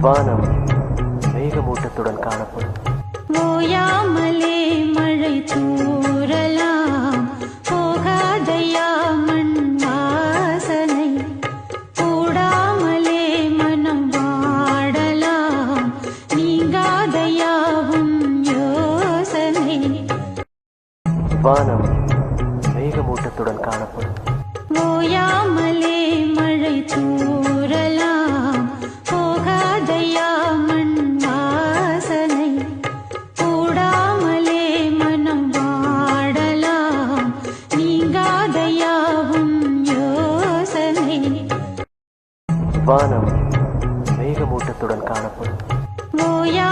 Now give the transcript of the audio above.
வானம் மேகமூட்டத்துடன் காணப்படும். ஓயாமலே மழை தூறலாம், போகாதையா மண் வாசனை. கூடாமலே மனம் வாடலாம், நீங்காதையாவும் யோசனை. வானம் மேகமூட்டத்துடன் காணப்படும். ஓயாமலே மழை தூறலாம், போகாதையா மண் வாசனை. கூடாமலே மனம் வாடலாம், நீங்காதையாவும் யோசனை. வானம் மேகமூட்டத்துடன் காணப்படும். ஓயா